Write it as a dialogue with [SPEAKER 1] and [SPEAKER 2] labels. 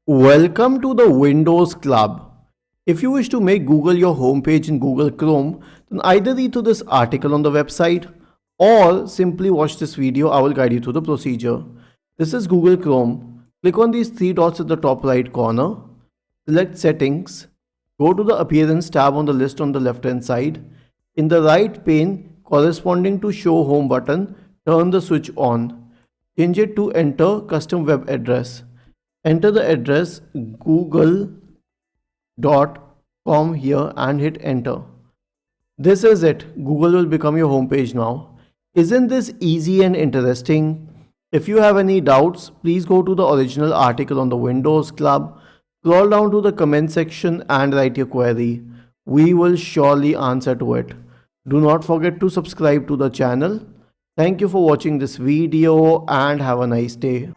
[SPEAKER 1] Welcome to the Windows Club. If you wish to make Google your homepage in Google Chrome, then either read through this article on the website or simply watch this video. I will guide you through the procedure. This is Google Chrome. Click on these three dots at the top right corner. Select Settings. Go to the Appearance tab on the list on the left hand side. In the right pane corresponding to Show Home button, turn the switch on. Change it to Enter Custom Web Address. Enter the address google.com here and hit enter. This is it. Google will become your homepage now. Isn't this easy and interesting? If you have any doubts, please go to the original article on the Windows Club, scroll down to the comment section and write your query. We will surely answer to it. Do not forget to subscribe to the channel. Thank you for watching this video and have a nice day.